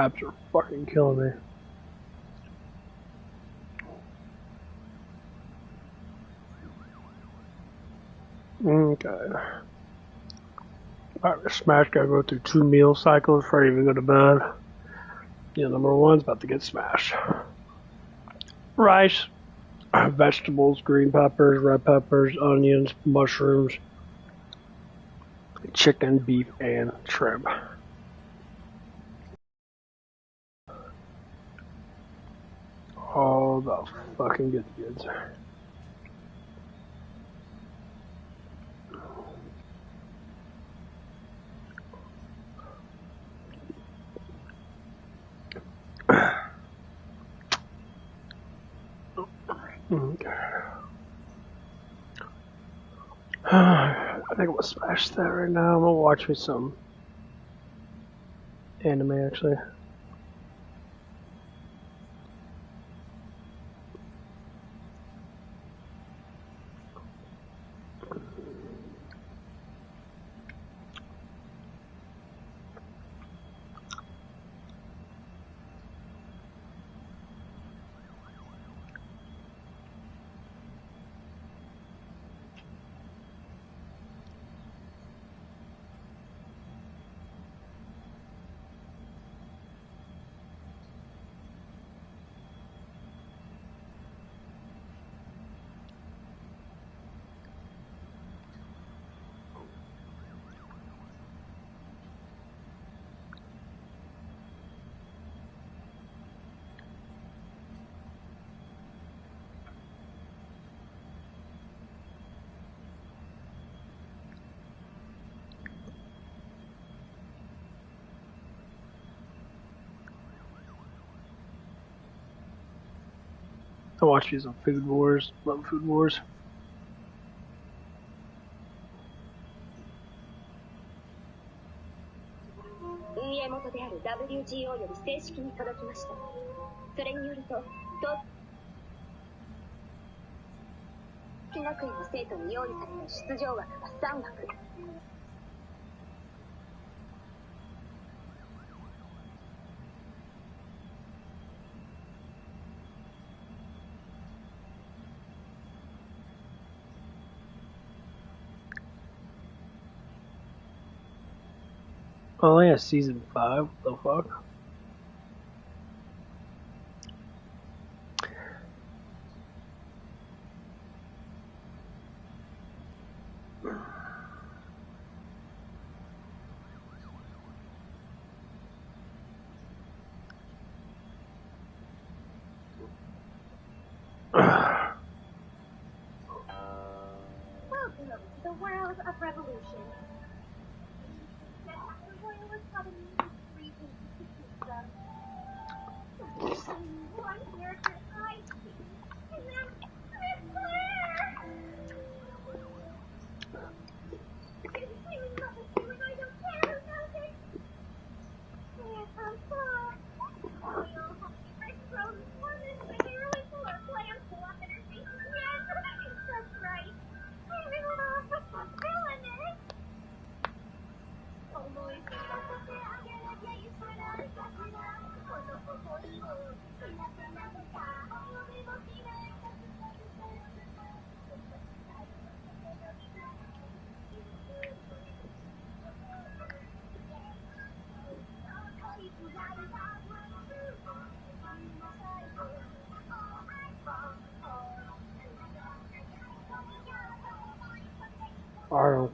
traps are fucking killing me. Okay. Alright, Smash gotta go through 2 meal cycles before I even go to bed. Yeah, number 1's about to get smashed. Rice, vegetables, green peppers, red peppers, onions, mushrooms, chicken, beef, and shrimp. All the fucking good goods. Okay. I think I'm gonna smash that right now. I'm gonna watch me some anime actually. I watch me some Food Wars. Love Food Wars. WGO より正式に届きました。それによると、東学園の生徒に用意される出場枠は3枠。Oh yeah, season 5. What the fuck? Welcome to the world of revolution. The Royal Academy is reason to keep them. One character I see, and then Miss Claire! I'm in love with you and I don't care who knows it! Yes, I'm sorry. We all have secret roads for this, but we really pull our plans to up in her face. Yes, that's right. I'm in love with the villainess! Arnold.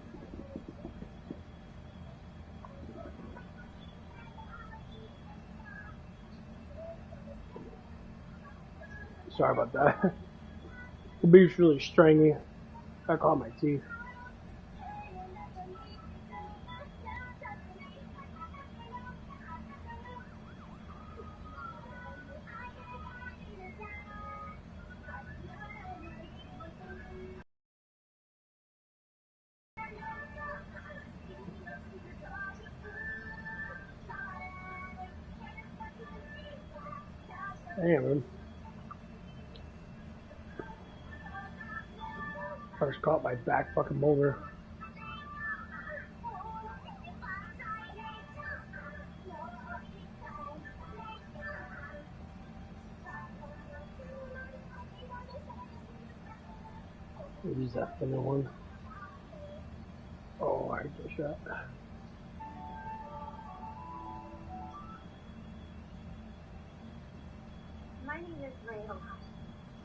Sorry about that. The beef's really stringy. I caught my teeth. Damn, man. First caught my back fucking molar. Use that thinner one. Oh, I hate this shot. My name is Rachel. I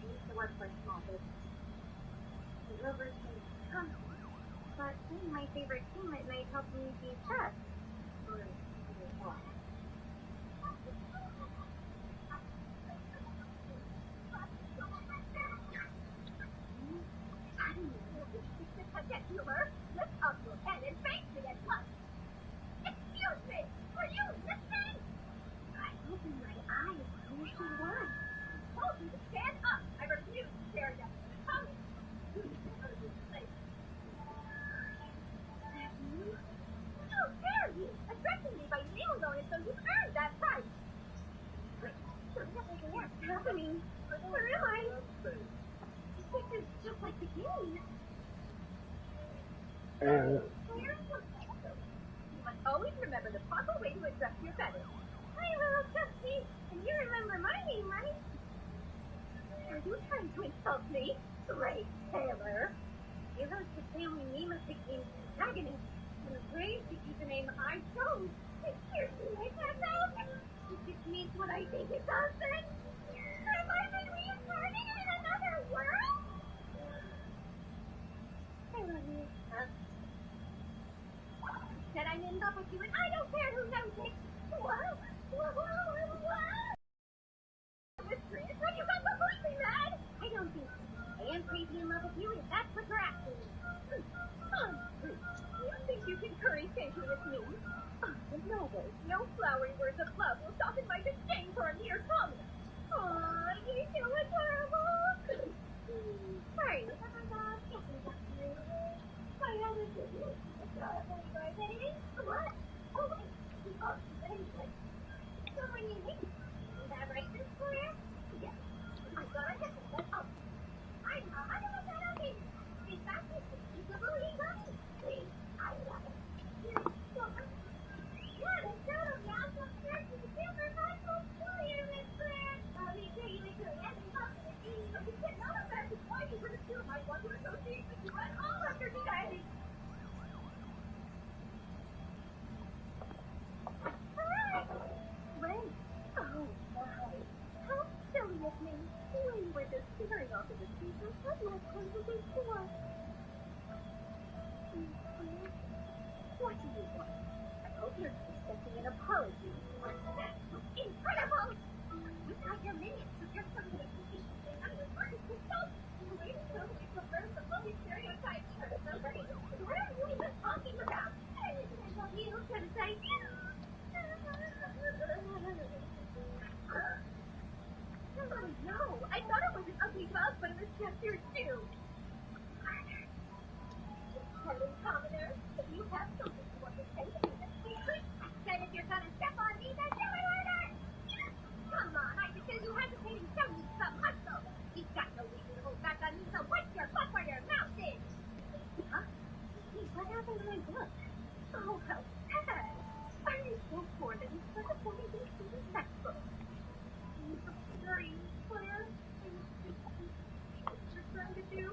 used to work for a small business. The rovers can come, but being my favorite team, it might help me be trust. Or what? Get humor, lift up your head and face me at once. Excuse me, are you listening? I opened my eyes and there she was. I told you to stand up. I refuse to stare at you. Come. How dare you? Addressing me by name alone is so you earned that right. What's happening? Where am I? This is just like the game. And You must always remember the proper way to address your feathers. Hi, little Dusty. And you remember my name, right? Are you trying to insult me? Great, Taylor. Taylor's the family name of the game's protagonist. I'm afraid to keep the name I chose. It scares me like that. If it means what I think it does, then am I reincarnated in another world? I love you. Huh? Said I'm in love with you, and I don't care who knows it. What? Whispering, so you got completely mad? I don't think so. I am crazy in love with you, if that's what you're asking me. You think you can curry favor with me? No way. No flowery words of love will soften my disdain for a mere comment. Aw, you're so adorable. Sorry, was that my dog? Yes, exactly. My other business. What? Oh, wait. Anyway. So when you leave, is that right, Miss Claire? Yes. I thought I had to let up. I'm 100% okay. In fact, it's a really funny. Please, I love it. You're so much. Yeah, the show now from church is a super magical story, Miss Claire. Let me tell you into the end and talk to the meeting, but you cannot imagine why you would assume I want to associate with you at all after deciding. Ray. Oh, my. How silly of me. We were just staring off at the speaker. I'd like conversation to us. What do you want? I hope you're expecting an apology. That's incredible! You got your minions to just some of the people saying I was hard to consult. You waited totally perverse the fully stereotyped either somebody. What are you even talking about? Anything I love you, criticize you. No, I thought it was an ugly bug, but it was just your stew. Hello, commoner. If you have something you want to say to me, then secret. I said if you're gonna step on me, then do it order. Come on, I can feel you hesitating. Show me some hustle. You've got no reason to hold back on me, so wipe your butt where your mouth is. Huh? What happened to my book? Oh, how sad. Are you so poor that you started holding these students' textbooks? Hurry, Claire. What you're trying to do?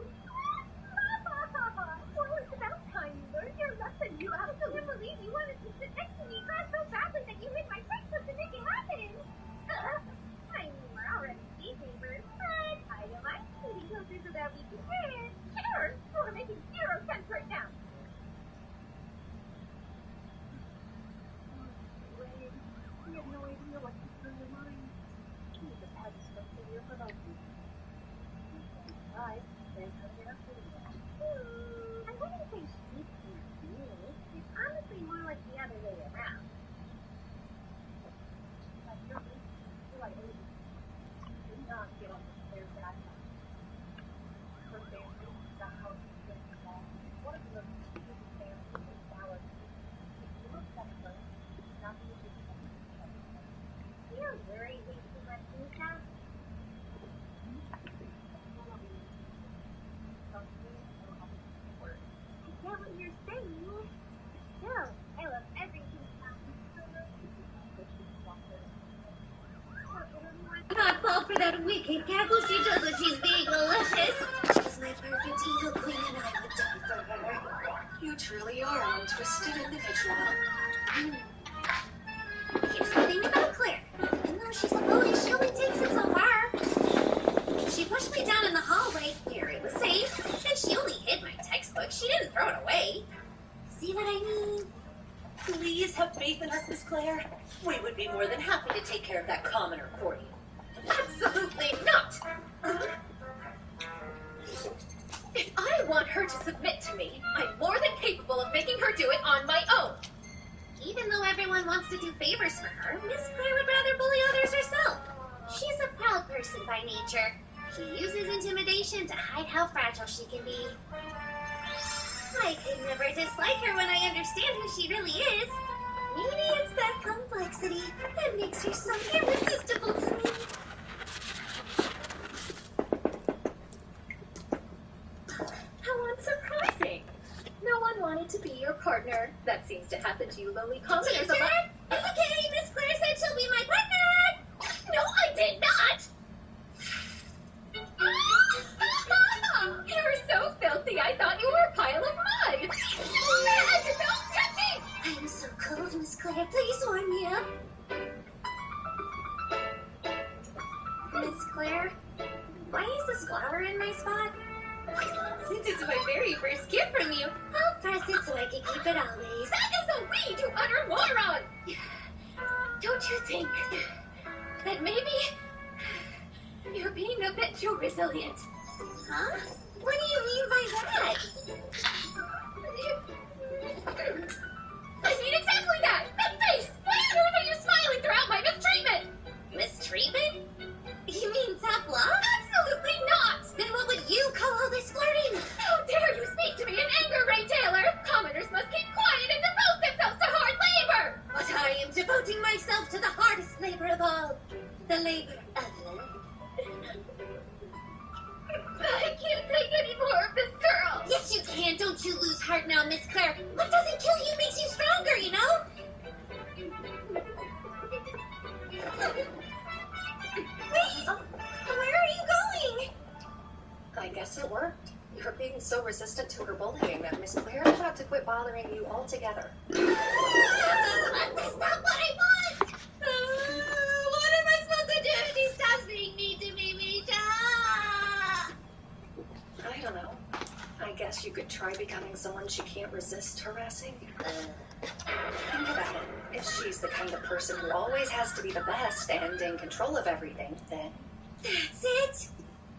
Well, it's about time you learned your lesson. You absolutely believe you wanted to sit next to me so badly that you hit my textbook to make it happen. I mean, we're already speed neighbors, but I don't mind sitting closer so that we can share. Sure, you're making zero sense right now. Ray, we have no idea what's in your mind. You just had stuff in your production. Right, then come here for you. I wouldn't say she's confused. It's honestly more like the other way around. Like you're like, do not get on the stairs that time. For example, the house is just small. One of the most stupid stairs is the shower. If you look at it first, not the issue is you're very way too much in town. I get what you're saying. Still, I love everything about you. Not fall for that wicked cackle. She does when she's being malicious. She's my perfect teacher. You truly are one twisted individual. Here's the thing about Claire. Even though she's a bully, she only takes it so far. She pushed me down in the hallway where it was safe, and she only hid my textbook. She didn't throw it away. See what I mean? Please have faith in us, Miss Claire. We would be more than happy to take care of that commoner for you. Absolutely not! If I want her to submit to me, I'm more than capable of making her do it on my own. Even though everyone wants to do favors for her, Miss Claire would rather bully others herself. She's a proud person by nature. She uses intimidation to hide how fragile she can be. I could never dislike her when I understand who she really is. Maybe it's that complexity that makes her so irresistible to me. How unsurprising. No one wanted to be your partner. That seems to happen to you lowly commoners a lot. Okay, Miss Claire said she'll be my partner. No, I did not! You're so filthy, I thought you were a pile of mud. Don't touch me! I am so cold, Miss Claire. Please warm me up. Miss Claire, why is this flower in my spot? Since it's my very first gift from you, I'll press it so I can keep it always. that is the way to utter moron! Don't you think that maybe you're being a bit too resilient? Huh? What do you mean by that? I mean exactly that! That face! Why on earth are you smiling throughout my mistreatment? Mistreatment? You mean top love? Absolutely not! Then what would you call all this flirting? How dare you speak to me in anger, Ray Taylor! Commoners must keep quiet and devote themselves to hard labor! But I am devoting myself to the hardest labor of all. The labor of love. I can't take any more of this girl! Yes, you can. Don't you lose heart now, Miss Claire. What doesn't kill you makes you stronger, you know? Wait! Where are you going? I guess it worked. You're being so resistant to her bullying that Miss Claire had to quit bothering you altogether. That's not what I want! What am I supposed to do if he stops being mean to me, Misha? I don't know. I guess you could try becoming someone she can't resist harassing. Think about it. If she's the kind of person who always has to be the best and in control of everything, then... That's it?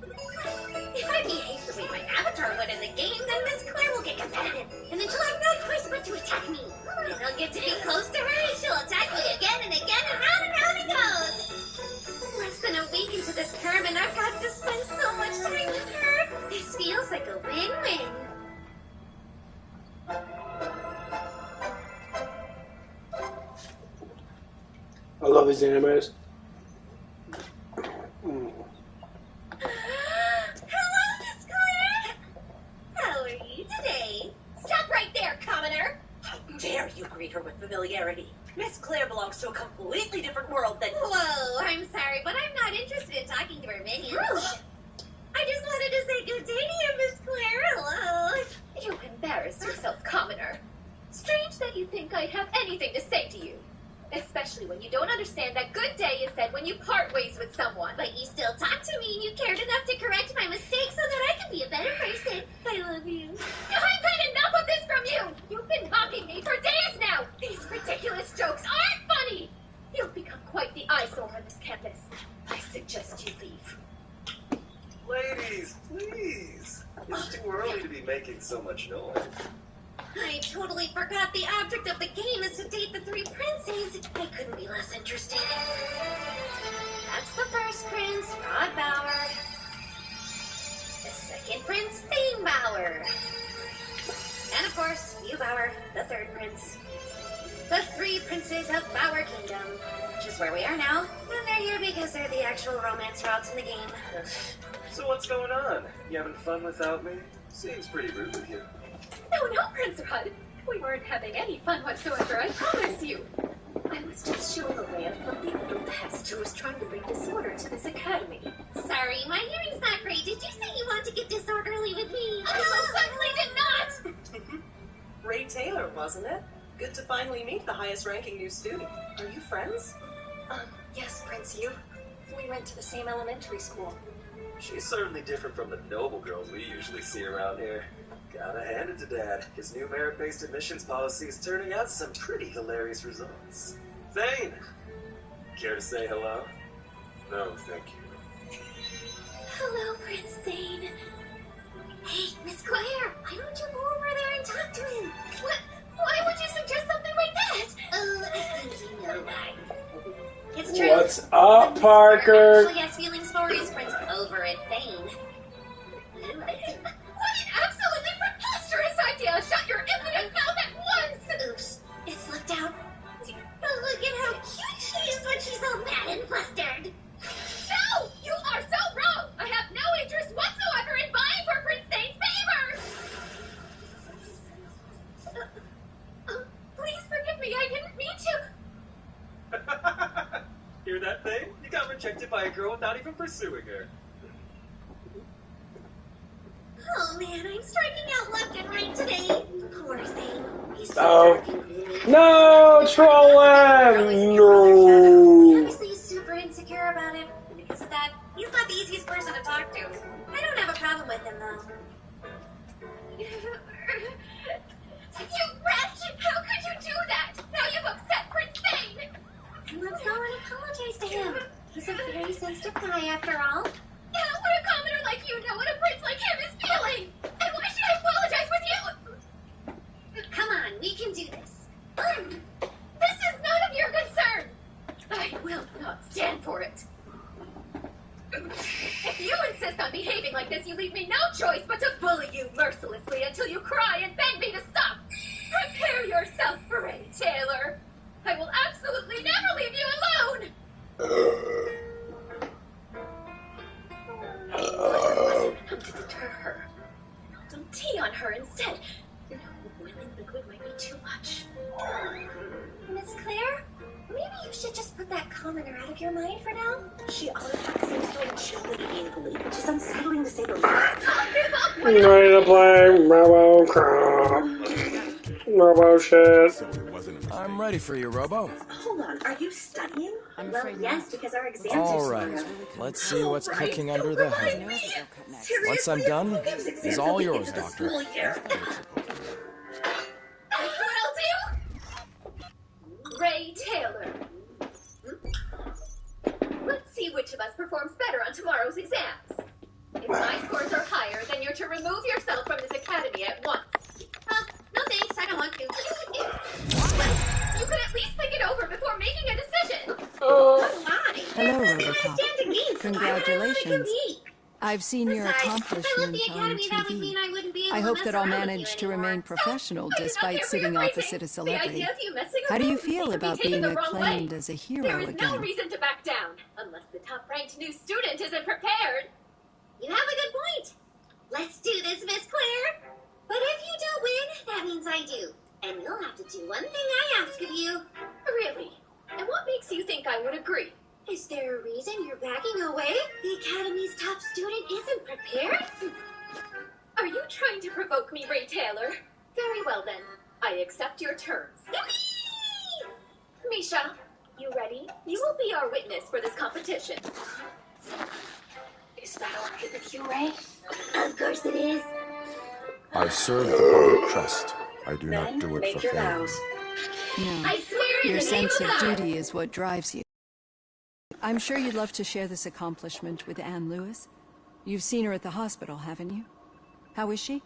If I behave the way my avatar would in the game, then Miss Claire will get competitive. And then she'll have no choice but to attack me. And I'll get to be close to her, and she'll attack me again and again, and round it goes. Less than a week into this term, and I've got to spend so much time with her. This feels like a win-win. I love his animes. Hello, Miss Claire. How are you today? Stop right there, commoner! How dare you greet her with familiarity? Miss Claire belongs to a completely different world than... Whoa, I'm sorry, but I'm not interested in talking to her minions. I just wanted to say good day to you, Miss Claire. Hello. You embarrass yourself, commoner. Strange that you think I'd have anything to say to you. Especially when you don't understand that good day is said when you part ways with someone. But you still talk to me, and you cared enough to correct my mistakes so that I can be a better person. I love you. I've had enough of this from you! You've been mocking me for days now! These ridiculous jokes aren't funny! You've become quite the eyesore on this campus. I suggest you leave. Ladies, please. It's too early to be making so much noise. I totally forgot the object of the game is to date the three princes. I couldn't be less interested. That's the first prince, Rodbauer. The second prince, Bauer. And of course, Bauer, the third prince. The three princes of Bauer Kingdom, which is where we are now. And they're here because they're the actual romance routes in the game. So what's going on? You having fun without me? Seems pretty rude of you. No, Prince Rudd. We weren't having any fun whatsoever, I promise you. I was just showing a man from the older past who was trying to bring disorder to this academy. Sorry, my hearing's not great. Did you say you want to get disorderly with me? I most certainly did not! wasn't it? Good to finally meet the highest-ranking new student. Are you friends? Yes, Prince, you. We went to the same elementary school. She's certainly different from the noble girls we usually see around here. Gotta hand it to Dad. His new merit-based admissions policy is turning out some pretty hilarious results. Thane! Care to say hello? No, thank you. Hello, Prince Thane. Hey, Miss Claire, why don't you go over there and talk to him? What? Why would you suggest something like that? Oh, I think you know why. It's true. What's up, Parker? Actually has feelings for his friends over at Thane. What an absolutely preposterous idea! Shut your impotent mouth at once! Oops, it slipped out. Oh, look at how cute she is when she's all mad and flustered. No! You are so wrong! I have no interest whatsoever in vying for Prince Thane's favor! Please forgive me, I didn't mean to. Hear that, Thane? You got rejected by a girl without even pursuing her. Oh man, I'm striking out left and right today. Poor Thane. He's so Oh. dark and gloomy. No, trolling! No! Obviously, he's super insecure about it. And because of that, he's not the easiest person to talk to. I don't have a problem with him, though. You wretch! How could you do that? Now you've upset Prince Thane! Let's go and apologize to him. He's a very sensitive guy, after all. Yeah, what a commoner like you know what a prince like him is feeling! And why should I apologize with you? Come on, we can do this. This is none of your concern! I will not stand for it. If you insist on behaving like this, you leave me no choice but to bully you mercilessly until you cry and beg me to stop. Prepare yourself for Ray Taylor. I will absolutely never leave you alone. But wasn't enough to deter her. I'll some tea on her instead. No, boiling liquid might be too much. Miss Claire? Maybe you should just put that commoner out of your mind for now. She automatically seems to enjoy being bullied, which is unsettling to say the least. Ready to play Robocop. Robo shit. I'm ready for you, Robo. Hold on, are you studying? I'm Well, afraid yes, not. because our exams All are right, tomorrow. let's see what's cooking under the hood. Once Seriously, I'm done, exams it's all will be yours, into the Doctor. school year. Will do. Ray Taylor. Let's see which of us performs better on tomorrow's exams. If my scores are higher, then you're to remove yourself from this academy at once. No thanks, I don't want to. You could at least think it over before making a decision. Why? Hello, I Robocop. stand to gain, so why would I want to Congratulations. compete? I've seen your Besides, if I accomplishment left the on academy, that would TV. mean I wouldn't be able I to hope mess that I'll around with you manage to anymore. remain professional I do not despite care for sitting your opposite phrasing. a celebrity. The idea of you messing How do you around with me feel could be about taken being the wrong way. acclaimed as a hero There is no again? reason to back down, unless the top-ranked new student isn't prepared. You have a good point. Let's do this, Miss Claire. But if you don't win, that means I do. And you'll have to do one thing I ask of you. Really? And what makes you think I would agree? Is there a reason you're backing away? The Academy's top student isn't prepared? Are you trying to provoke me, Ray Taylor? Very well, then. I accept your terms. Misha, you ready? You will be our witness for this competition. Is that all right with you, Ray? Of course it is. I serve the public trust. I do not Then do it make for your fame. vows. No. I swear in Your the name sense of of God. duty is what drives you. I'm sure you'd love to share this accomplishment with Anne Lewis. You've seen her at the hospital, haven't you? How is she?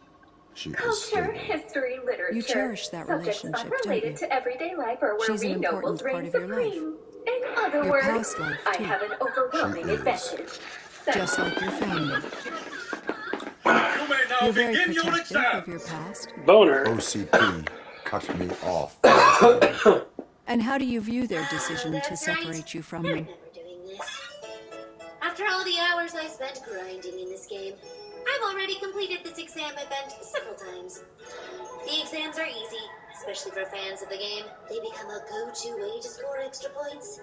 She is Culture, stable. history, literature. You cherish that Subjects relationship, unrelated don't you? to everyday life are where She's we an nobles important reign part of your life. supreme. In other Your words, past life, I too. have an overwhelming She is. advantage. Just like your family. You may now You're very begin your protective exam. of your past. Boner. OCP cut me off. And how do you view their decision to That's right. separate you from I'm them? never doing this. After all the hours I spent grinding in this game, I've already completed this exam event several times. The exams are easy, especially for fans of the game. They become a go-to way to score extra points.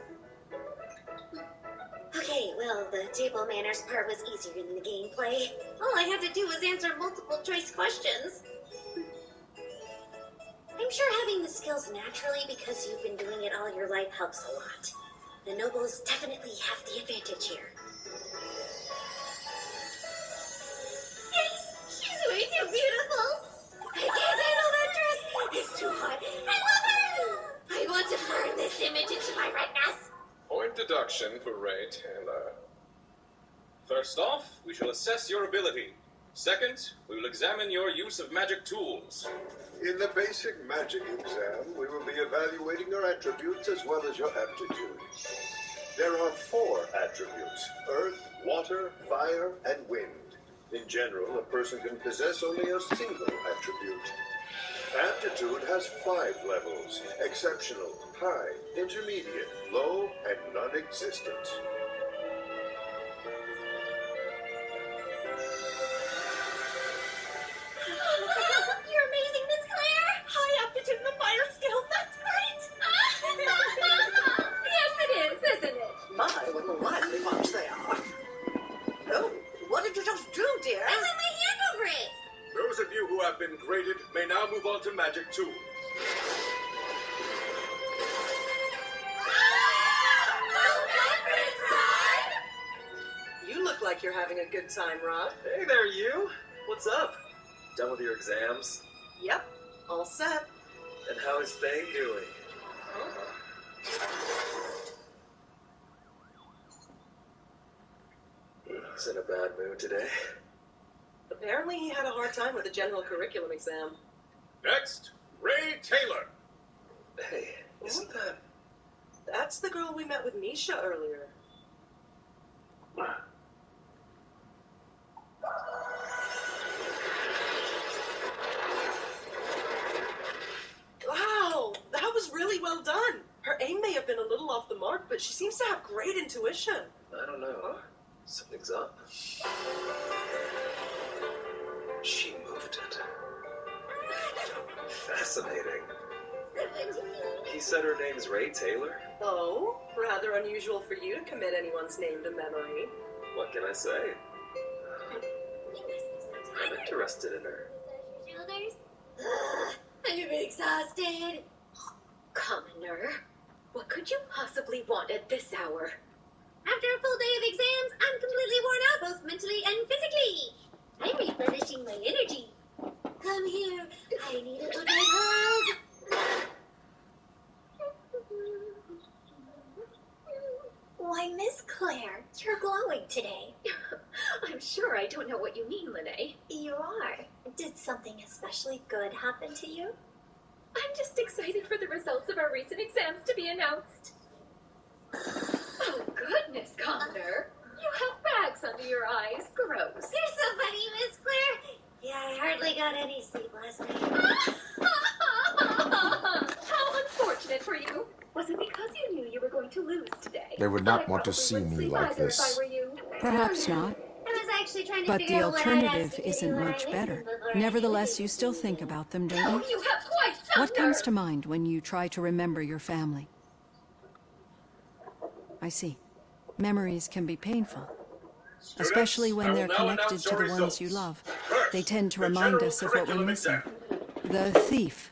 Okay, well, the table manners part was easier than the gameplay. All I had to do was answer multiple choice questions. I'm sure having skills naturally because you've been doing it all your life helps a lot. The nobles definitely have the advantage here. She's way too beautiful. I can't handle that dress. It's too hot. I love her. I want to burn this image into my retinas. Point deduction for Ray Taylor. First off, we shall assess your ability. Second, we will examine your use of magic tools. In the basic magic exam, we will be evaluating your attributes as well as your aptitude. There are 4 attributes: earth, water, fire, and wind. In general, a person can possess only a single attribute. Aptitude has 5 levels: exceptional, high, intermediate, low, and non-existent. You're amazing, Miss Claire. High aptitude in the fire skill. That's great. Yes, it is, isn't it? My, what a lively bunch they are. Oh, what did you just do, dear? I put my hand over it. Those of you who have been graded may now move on to magic tools. You look like you're having a good time, Rod. Hey there, you. What's up? Done with your exams? Yep, all set. And how is Faye doing? He's in a bad mood today. Apparently he had a hard time with the general curriculum exam. Next, Ray Taylor. Hey, isn't that... That's the girl we met with Misha earlier. Wow, that was really well done. Her aim may have been a little off the mark, but she seems to have great intuition. I don't know. Something's up. She moved it. Fascinating. He said her name's Ray Taylor? Oh, rather unusual for you to commit anyone's name to memory. What can I say? I'm interested in her. Shoulders? I'm exhausted. Commoner, what could you possibly want at this hour? After a full day of exams, I'm completely worn out, both mentally and physically. I'm replenishing my energy. Come here. I need a good hug. Why, Miss Claire, you're glowing today. I'm sure I don't know what you mean, Lene. You are. Did something especially good happen to you? I'm just excited for the results of our recent exams to be announced. Oh, goodness, Commoner. You have bags under your eyes. Gross. You're so funny, Miss Claire. Yeah, I hardly got any sleep last night. How unfortunate for you. Was it because you knew you were going to lose today? They would not I want to probably see wouldn't me sleep like either this. if I were you. Perhaps not. I was actually trying to But figure the out what I'd alternative ask you to isn't do when much I better. listened before I Nevertheless, knew you still think about them, don't Oh, you? you have quite some What comes nerve. to mind when you try to remember your family? I see. Memories can be painful, especially when they're connected to the ones you love. They tend to remind us of what we're missing. The thief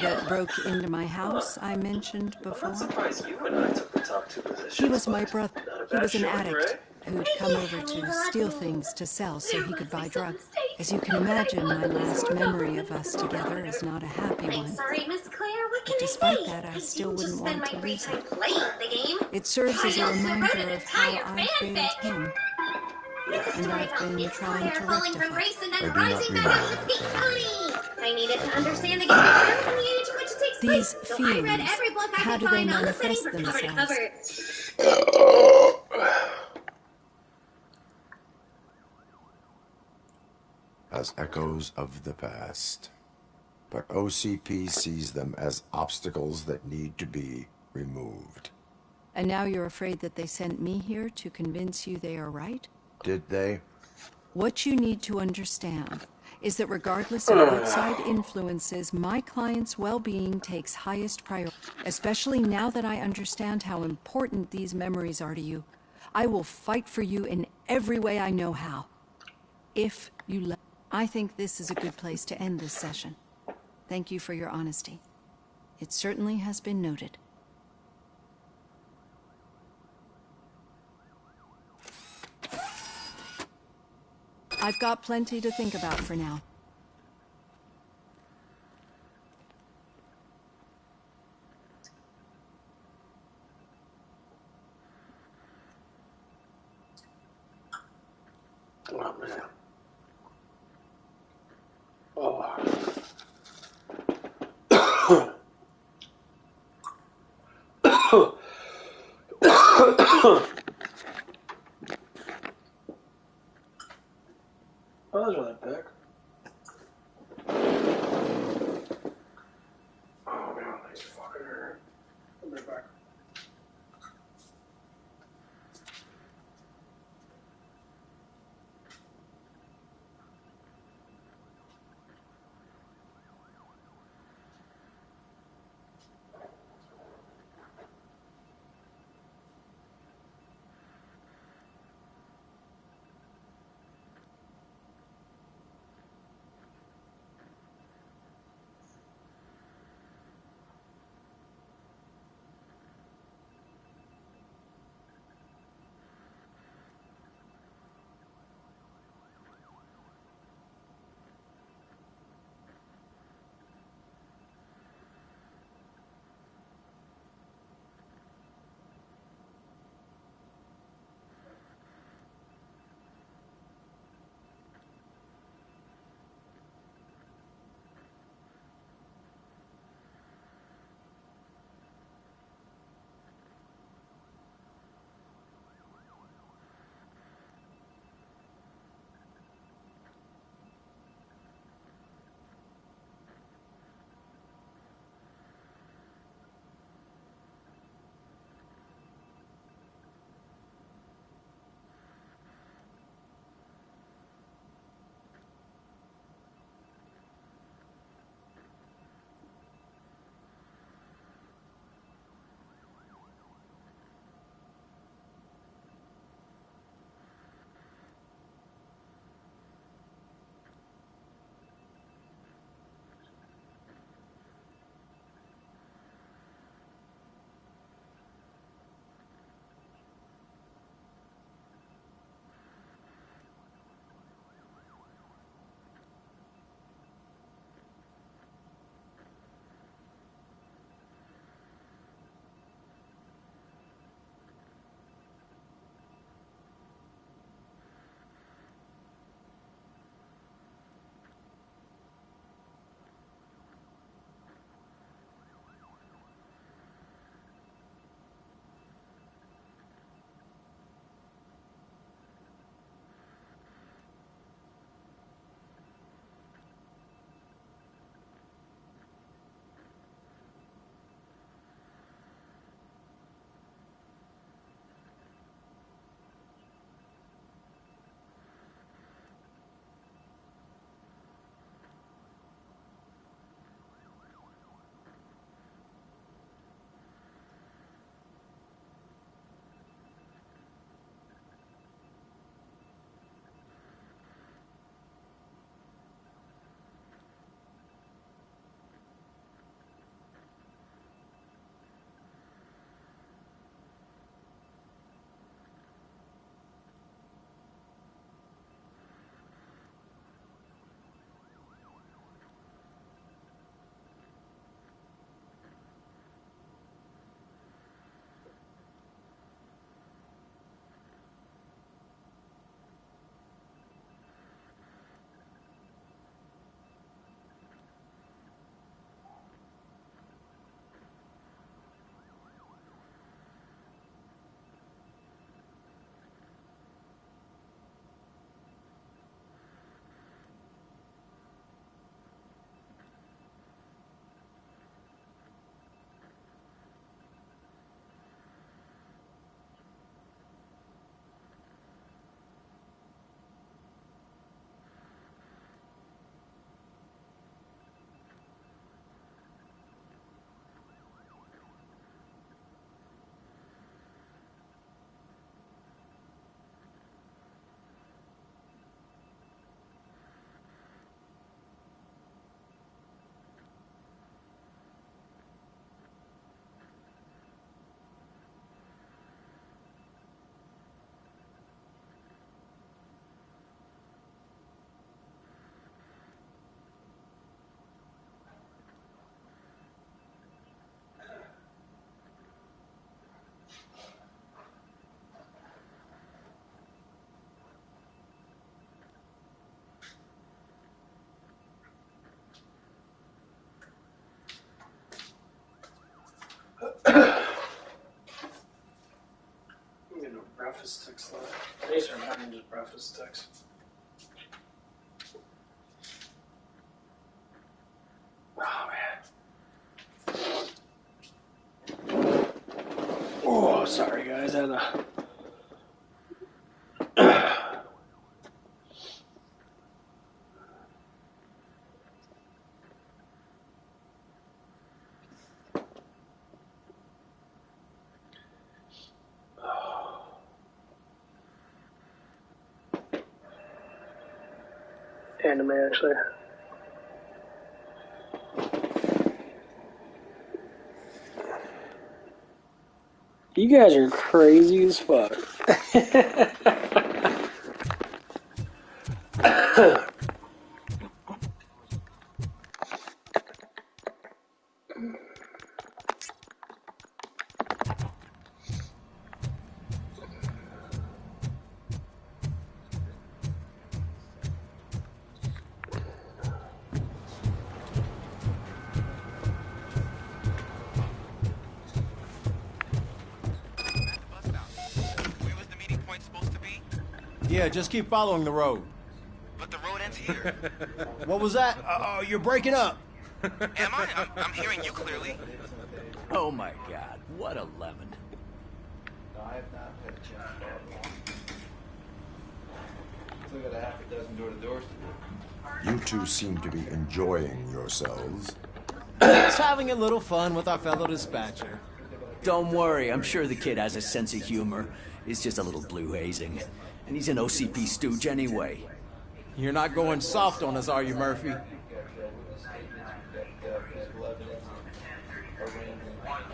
that broke into my house I mentioned I'm before. not surprised you and I took the top 2 positions. He was my but brother. not a He bad was an showing, addict Ray. who'd come over to steal things to sell so he could buy drugs. As you can imagine, my last memory of us together is not a happy I'm one. sorry, Miss Claire. What can But I despite say? that, I I still didn't just wouldn't spend want my to free lose time it. playing the game. It serves as a I also wrote reminder an of how entire I failed fanfic. him. It's a And story I've about been Miss trying Claire to falling from rectify. grace and I then do not rising remember back to my peak family. pony. I needed to understand the game better and the age in which it takes These place. So I read feelings, every book I how could do they find on the setting manifest from cover to themselves? cover. As echoes of the past. But OCP sees them as obstacles that need to be removed. And now you're afraid that they sent me here to convince you they are right? Did they? What you need to understand is that regardless of outside influences, my client's well-being takes highest priority. Especially now that I understand how important these memories are to you. I will fight for you in every way I know how. If you let... I think this is a good place to end this session. Thank you for your honesty. It certainly has been noted. I've got plenty to think about for now. Oh, man. Oh. Oh, that's really thick. Oh, man, these fucking hurt. I'll be back. breakfast sticks though. These are not just breakfast sticks. Oh man. Oh, sorry guys. I had a anime actually. You guys are crazy as fuck. Yeah, just keep following the road. But the road ends here. What was that? Oh, you're breaking up. Am I? I'm hearing you clearly. Oh my god, what a lemon. Still got a half a dozen door-to-doors to do. You two seem to be enjoying yourselves. Just having a little fun with our fellow dispatcher. Don't worry, I'm sure the kid has a sense of humor. It's just a little blue hazing. And he's an OCP stooge anyway. You're not going soft on us, are you, Murphy?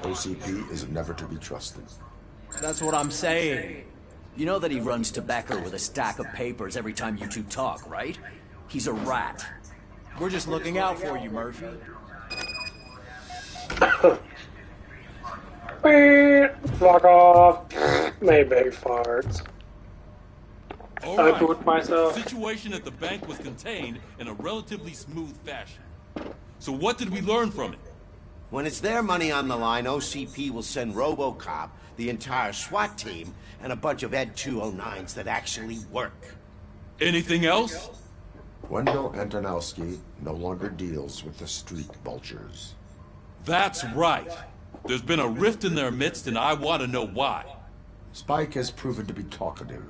OCP is never to be trusted. That's what I'm saying. You know that he runs to Becker with a stack of papers every time you two talk, right? He's a rat. We're just looking out for you, Murphy. Fuck off. Maybe farts. All I right. put myself. The situation at the bank was contained in a relatively smooth fashion. So what did we learn from it? When it's their money on the line, OCP will send Robocop, the entire SWAT team, and a bunch of Ed 209s that actually work. Anything else? Wendell Antonowski no longer deals with the street vultures. That's right. There's been a rift in their midst, and I want to know why. Spike has proven to be talkative,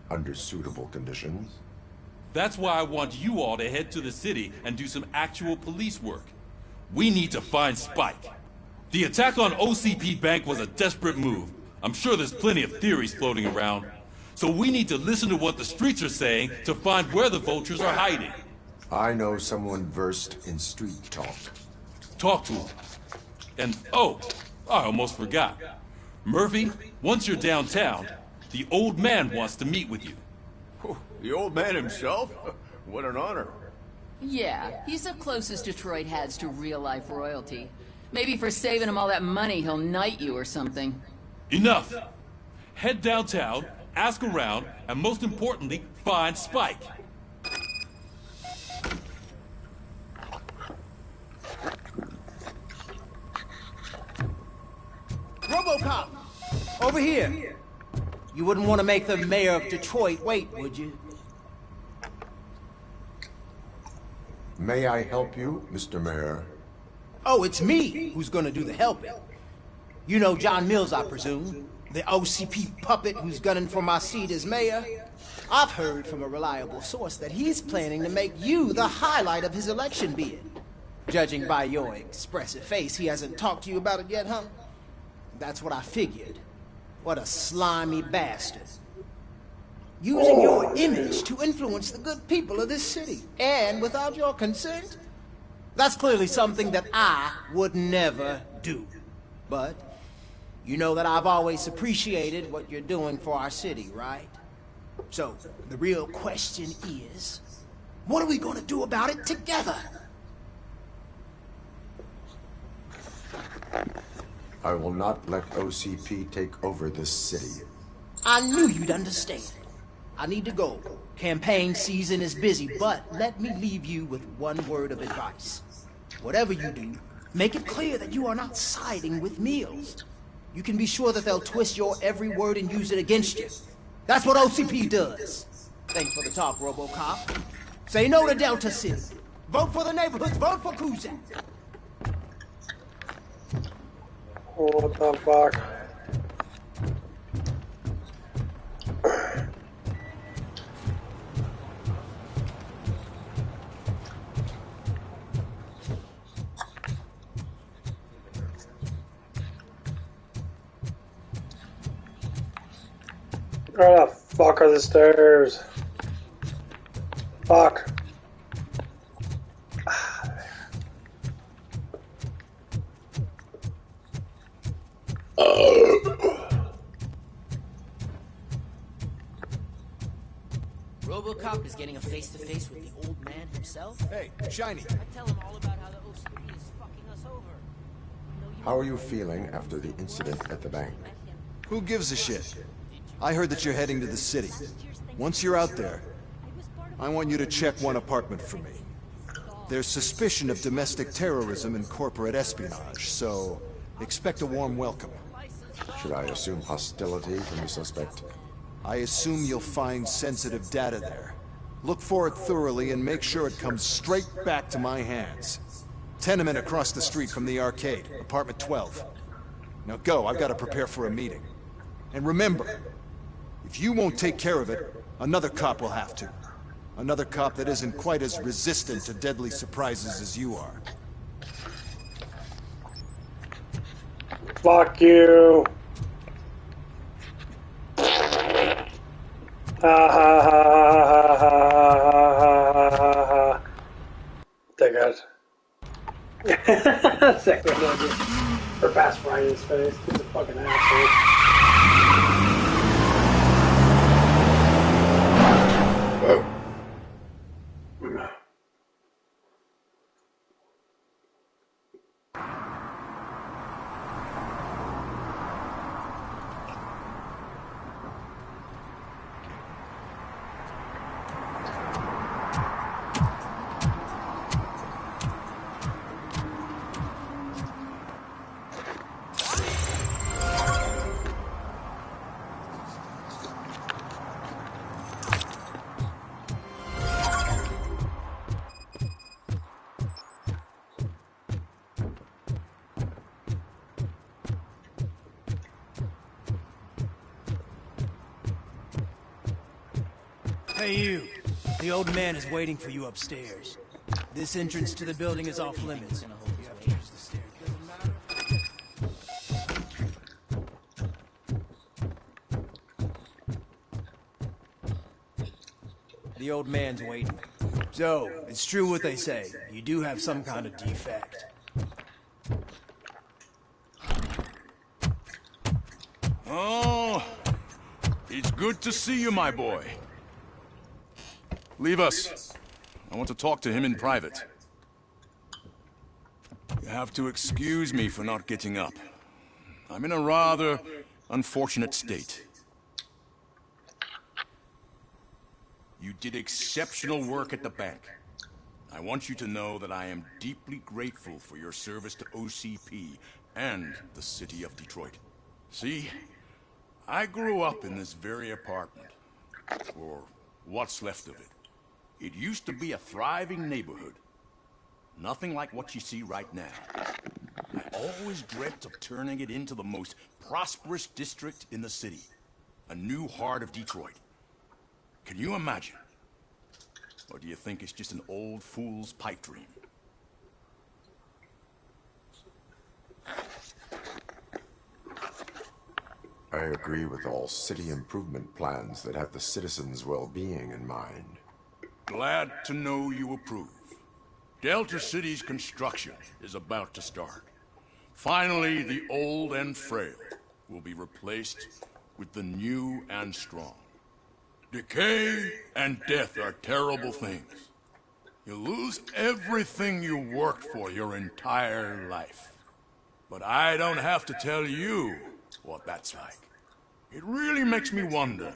under suitable conditions. That's why I want you all to head to the city and do some actual police work. We need to find Spike. The attack on OCP Bank was a desperate move. I'm sure there's plenty of theories floating around. So we need to listen to what the streets are saying to find where the vultures are hiding. I know someone versed in street talk. Talk to him. And oh, I almost forgot. Murphy, once you're downtown, the old man wants to meet with you. The old man himself? What an honor. Yeah, he's the closest Detroit has to real-life royalty. Maybe for saving him all that money, he'll knight you or something. Enough! Head downtown, ask around, and most importantly, find Spike. Robocop! Over here! You wouldn't want to make the mayor of Detroit wait, would you? May I help you, Mr. Mayor? Oh, it's me who's gonna do the helping. You know John Mills, I presume? The OCP puppet who's gunning for my seat as mayor? I've heard from a reliable source that he's planning to make you the highlight of his election bid. Judging by your expressive face, he hasn't talked to you about it yet, huh? That's what I figured. What a slimy bastard. Using your image to influence the good people of this city, and without your consent? That's clearly something that I would never do. But you know that I've always appreciated what you're doing for our city, right? So, the real question is, what are we gonna do about it together? I will not let OCP take over this city. I knew you'd understand. I need to go. Campaign season is busy, but let me leave you with one word of advice. Whatever you do, make it clear that you are not siding with Mills. You can be sure that they'll twist your every word and use it against you. That's what OCP does. Thanks for the talk, Robocop. Say no to Delta City. Vote for the neighborhoods. Vote for Kuzak. What the fuck? Where the fuck are the stairs? Fuck. Robocop is getting a face-to-face with the old man himself? Hey, Shiny. I tell him all about how the OCP is fucking us over. How are you feeling after the incident at the bank? Who gives a shit? I heard that you're heading to the city. Once you're out there, I want you to check one apartment for me. There's suspicion of domestic terrorism and corporate espionage, so expect a warm welcome. Should I assume hostility from the suspect? I assume you'll find sensitive data there. Look for it thoroughly and make sure it comes straight back to my hands. Tenement across the street from the arcade, apartment 12. Now go, I've got to prepare for a meeting. And remember, if you won't take care of it, another cop will have to. Another cop that isn't quite as resistant to deadly surprises as you are. Fuck you. Ha ha ha ha ha ha ha ha. Take it. Second idea. Or pass right in his face. He's a fucking asshole. Hey you, the old man is waiting for you upstairs. This entrance to the building is off limits. You have to use the stairs. The old man's waiting. So, it's true what they say. You do have some kind of defect. Oh, it's good to see you, my boy. Leave us. I want to talk to him in private. You have to excuse me for not getting up. I'm in a rather unfortunate state. You did exceptional work at the bank. I want you to know that I am deeply grateful for your service to OCP and the city of Detroit. See, I grew up in this very apartment, or what's left of it. It used to be a thriving neighborhood. Nothing like what you see right now. I always dreamt of turning it into the most prosperous district in the city. A new heart of Detroit. Can you imagine? Or do you think it's just an old fool's pipe dream? I agree with all city improvement plans that have the citizens' well-being in mind. Glad to know you approve. Delta City's construction is about to start. Finally, the old and frail will be replaced with the new and strong. Decay and death are terrible things. You lose everything you worked for your entire life. But I don't have to tell you what that's like. It really makes me wonder,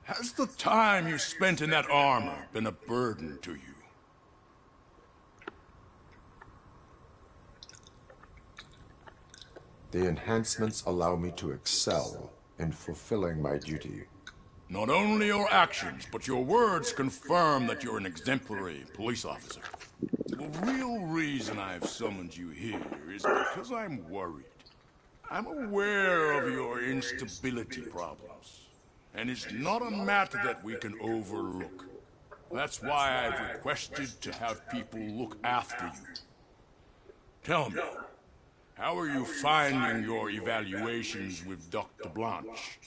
has the time you spent in that armor been a burden to you? The enhancements allow me to excel in fulfilling my duty. Not only your actions, but your words confirm that you're an exemplary police officer. The real reason I've summoned you here is because I'm worried. I'm aware of your instability problems, and it's not a matter that we can overlook. That's why I've requested to have people look after you. Tell me, how are you finding your evaluations with Dr. Blanche?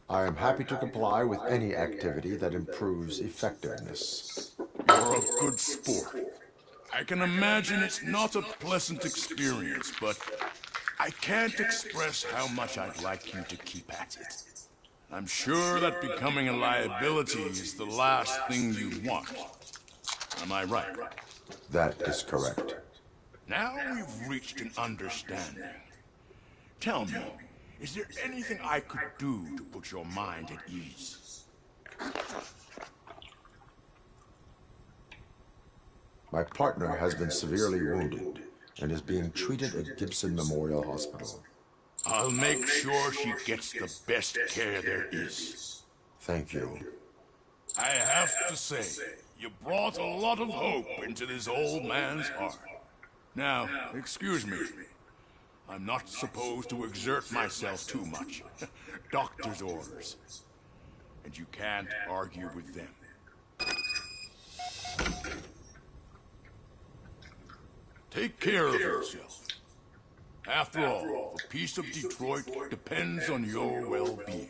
I am happy to comply with any activity that improves effectiveness. You're a good sport. I can imagine it's not a pleasant experience, but I can't express how much I'd like you to keep at it. I'm sure that becoming a liability is the last thing you'd want. Am I right? That is correct. Now we've reached an understanding. Tell me, is there anything I could do to put your mind at ease? My partner has been severely wounded and is being treated at Gibson Memorial Hospital. I'll make sure she gets the best care there is. Thank you. I have to say, you brought a lot of hope into this old man's heart. Now, excuse me. I'm not supposed to exert myself too much. Doctor's orders. And you can't argue with them. Take care of yourself. After all, the peace of Detroit depends on your well-being.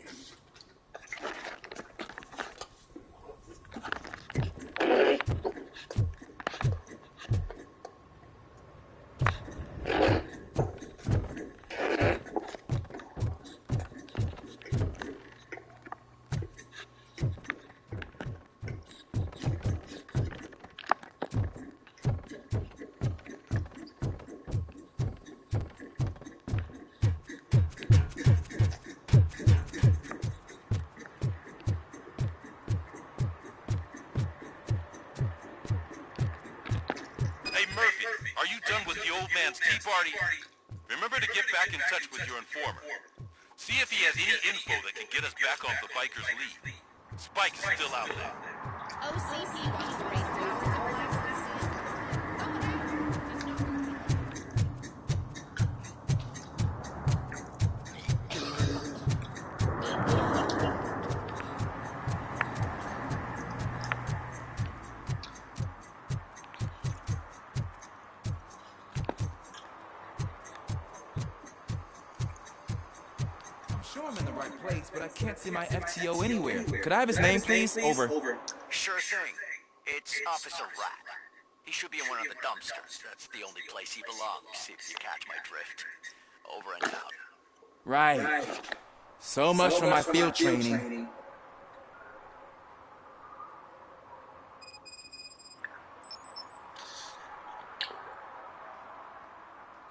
Are you done with the old man's tea party? Remember to get back in touch with your informer. See if he has any info that can get us back on the biker's lead. Spike's still out there. OCP wants to raise powers of license. Sure I'm in the right place, but I can't see my FTO anywhere. Could I have his name, please? Over. Sure thing. It's Officer Rat. He should be in one of the dumpsters. That's the only place he belongs, if you catch my drift. Over and out. Right. So much for my field training.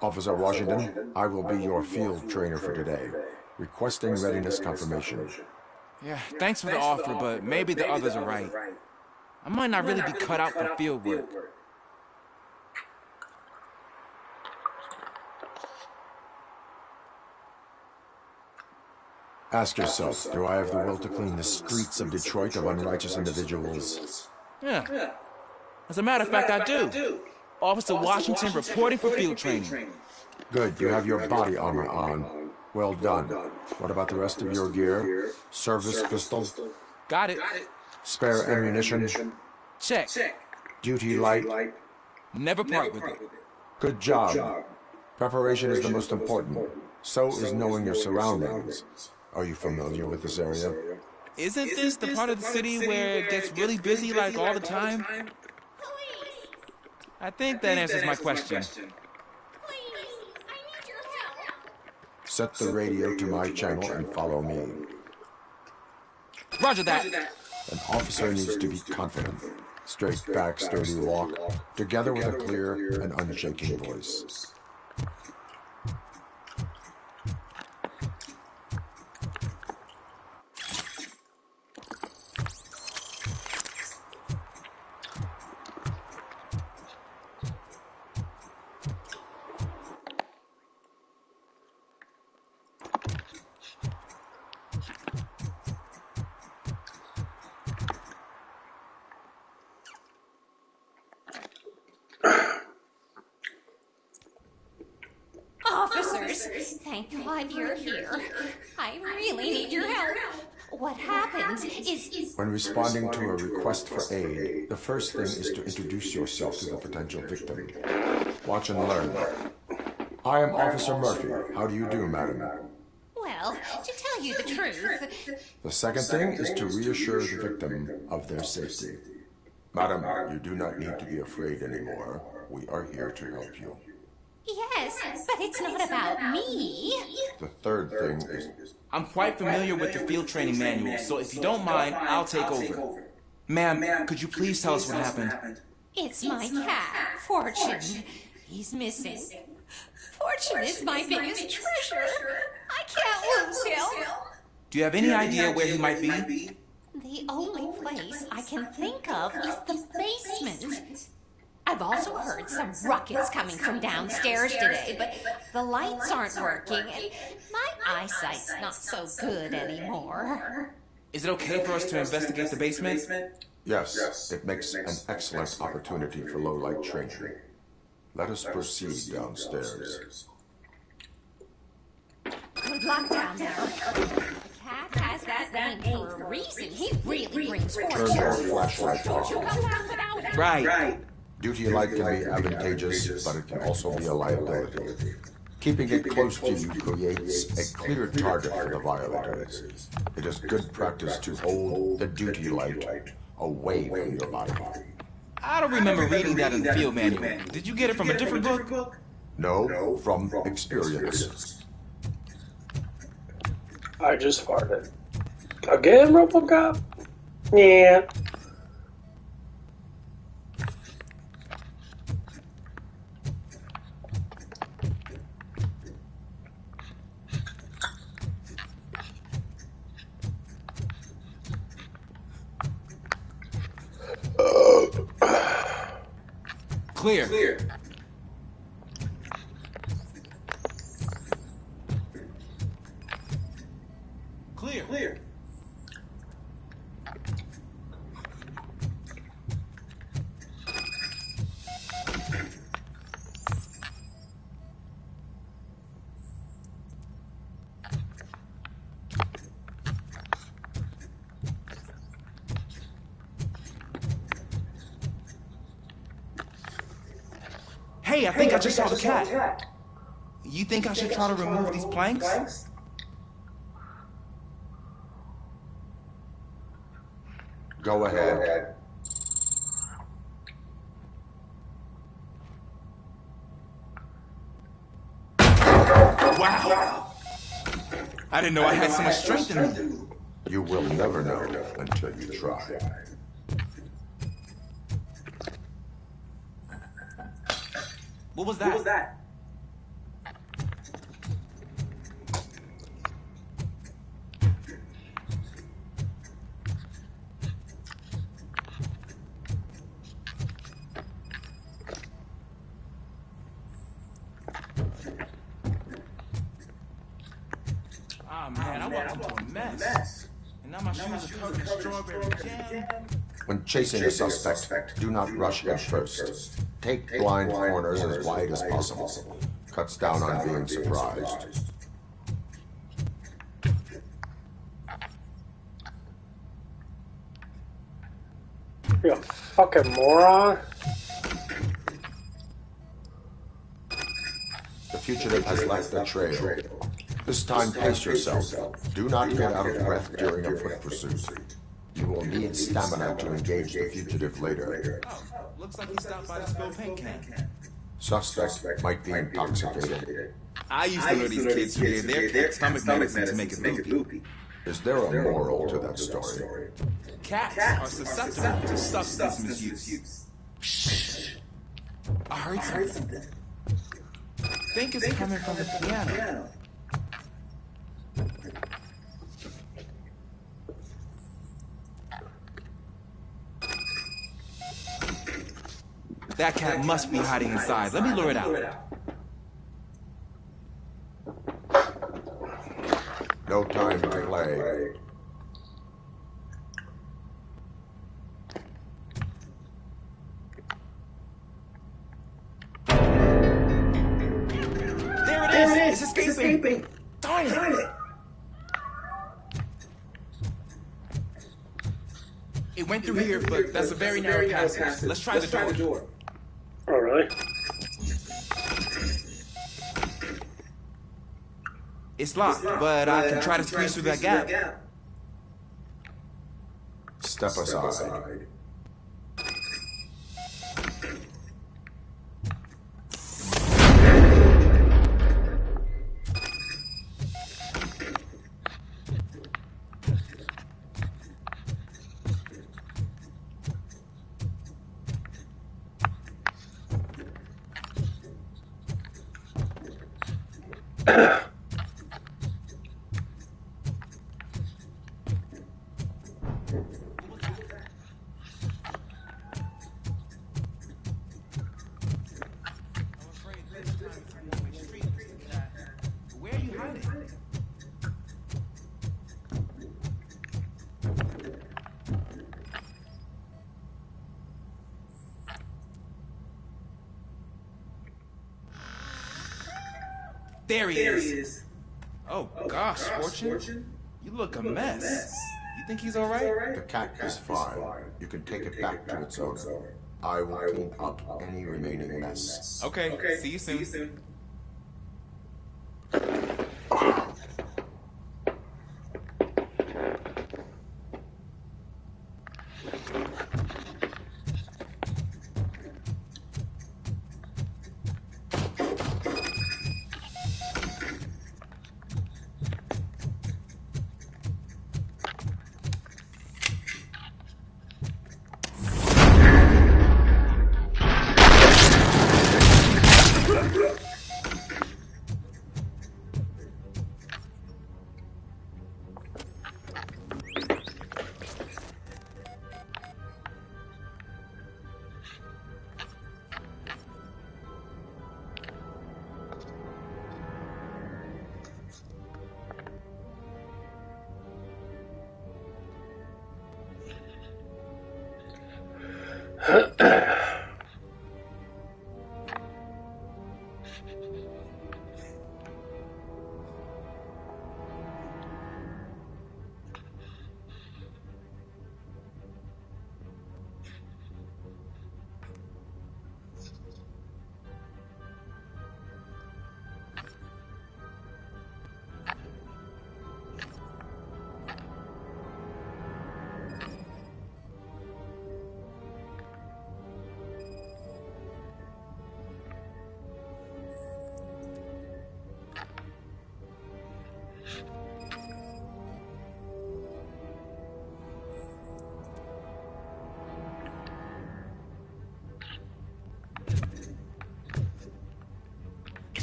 Officer Washington, I will be your field trainer for today. Requesting readiness confirmation. Yeah, thanks for the offer, but maybe the others are right. I might not really be cut out for field work. Ask yourself, do I have the will to clean the streets of Detroit of unrighteous individuals? Yeah. As a matter of fact, I do. Officer Washington reporting for field training. Good, you have your body armor on. Well done. What about the rest of your gear? Service pistol? Got it. Spare ammunition? Check. Duty light? Never part with it. Good job. Preparation is the most important. So is knowing your surroundings. Are you familiar with this area? Isn't this the part of the city where it gets really busy like all the time? I think that answers my question. Set the radio to my channel and follow me. Roger that. An officer needs to be confident. Straight back, sturdy walk, together with a clear and unshaking voice. officers. Thank God you're here. I really need your help. What happened is... When responding to a request for aid, the first thing is to introduce yourself to the potential victim. Watch and learn. I am Officer Murphy. How do you do, madam? Well, to tell you the truth... The second thing is to reassure the victim of their safety. Madam, you do not need to be afraid anymore. We are here to help you. Yes, but it's not about me. The third thing is... I'm quite familiar with the field training manual, so if you don't mind, I'll take over. Ma'am, could you please tell us what happened? It's my cat, Fortune. He's missing. Fortune is my biggest treasure. I can't lose him. Do you have any idea where he might be? The only place I can think of is the basement. I've also heard some ruckus coming from downstairs today, but the lights aren't working, and my eyesight's not so good anymore. Is it okay for us to investigate the basement? Yes, it makes an excellent opportunity for low-light training. Let us proceed downstairs. Good luck down there. The cat has that name for a reason. He really brings fortune. Turn your flashlight Don't you on. come down without it. Right. Duty light can be advantageous, but it can also be a liability. Keeping it close to you creates a clear target for the violators. It is good practice to hold the duty light away from your body. I don't remember reading that in the field manual. Did you get it from a different book? No, from experience. I just farted. Again, Robocop? Yeah. Clear. Clear. Hey, I think I just saw the cat. You think I should try to remove these planks? Go ahead. Wow! I didn't know I had so much strength in me. You will never know until you try. What was that? Ah, man, I walked into a mess. And now my shoes are covered in strawberry jam. When chasing a suspect, do not rush head first. Take blind corners as wide as possible. Cuts down on being surprised. You a fucking moron. The fugitive has left the trail. This time, pace yourself. Do not get out of breath during a foot pursuit. You will need stamina to engage the fugitive later. Oh, looks like he stopped by the spilled paint can. Suspect might be intoxicated. I used to know these kids who gave their cat stomach medicine to make it loopy. Is there a moral to that story? Cats are susceptible to substance misuse. Shh. I heard something. I think it's coming from the piano. That cat must be hiding inside. Let me lure it out. No time to play. There it is! It's escaping! Darn it! It went through here, but that's a very narrow passage. Let's try the door. Oh, really? It's locked, but I can try to squeeze through that gap. Step aside. Where are you hiding? There he is. Oh gosh, Fortune. You look a mess. You think he's alright? The cat is fine. You can take it back to its owner. I will clean up any remaining mess. Okay, see you soon.